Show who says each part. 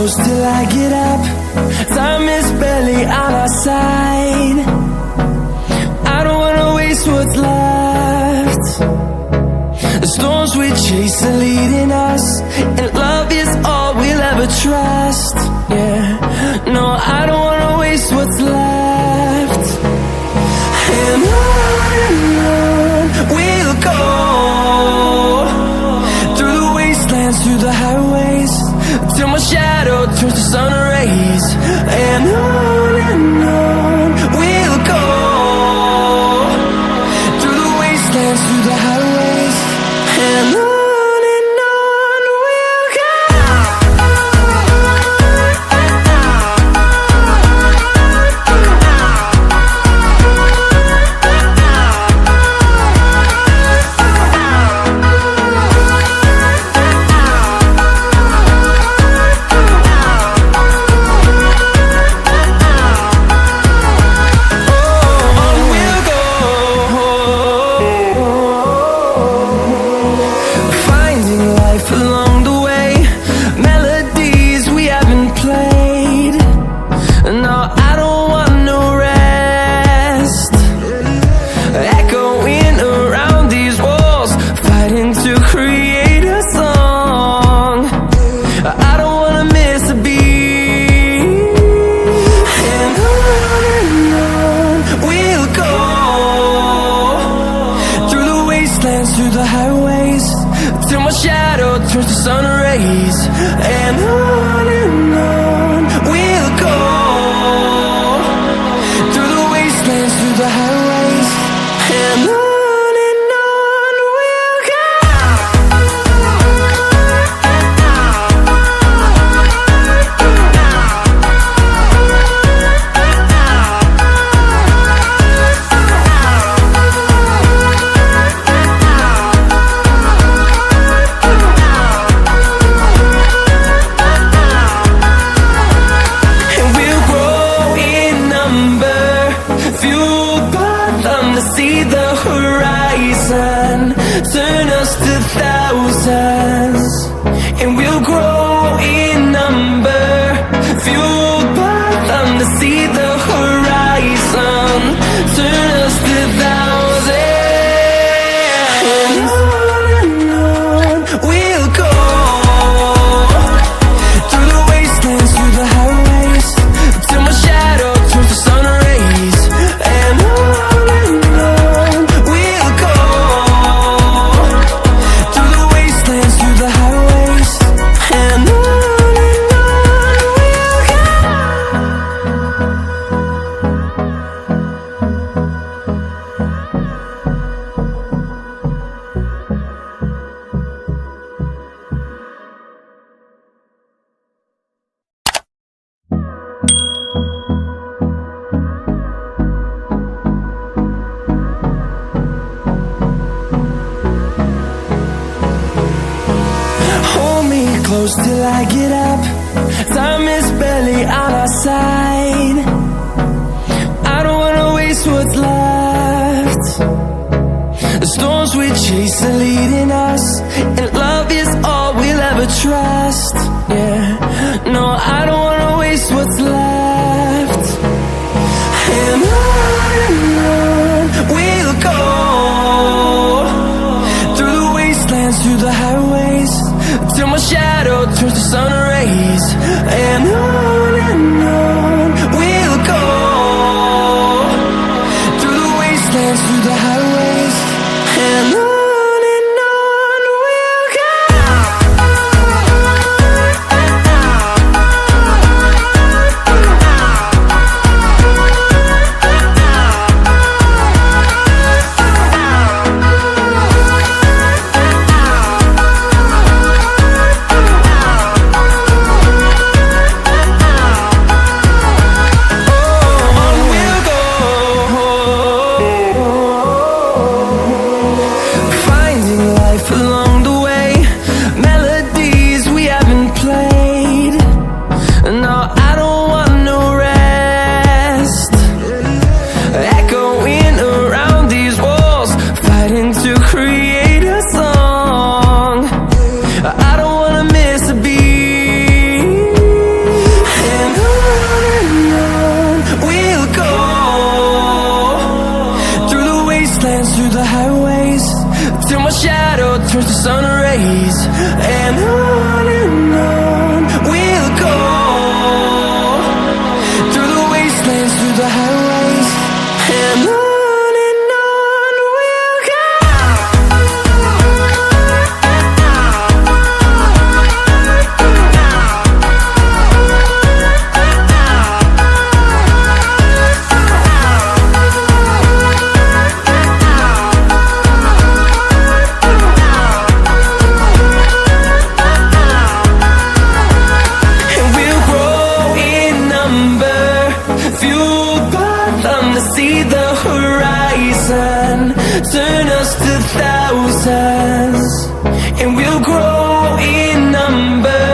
Speaker 1: close till I get up. Time is barely on our side. I don't wanna waste what's left. The storms we chase are leading us, and love is all we'll ever trust. Yeah, no, I don't wanna waste what's left. And on we'll go, through the wastelands, through the highways, till my shadow turns to sun rays. And on we'll go, through the wastelands, through the highways, and on we'll go. Through the highways, till my shadow turns to sun rays. And on we'll go, through the wastelands, through the highways, and on we'll go. See the horizon, turn us to thousands, and we'll grow in number, fueled by them to see the horizon, turn us to thousands. And on we'll go, through the wastelands, through the highways, till my shadow turns to sun rays. And close till I get up. Time is barely on our side. I don't wanna waste what's left. The storms we chase are leading us, and love is all we'll ever trust. Yeah, no, I don't wanna waste what's left. And on we'll go, through the wastelands, through the highways, till my shadow turns to sun rays. And on we'll go, through the wastelands, through the highways, and on we'll go. to see the horizon, turn us to thousands, and we'll grow in numbers.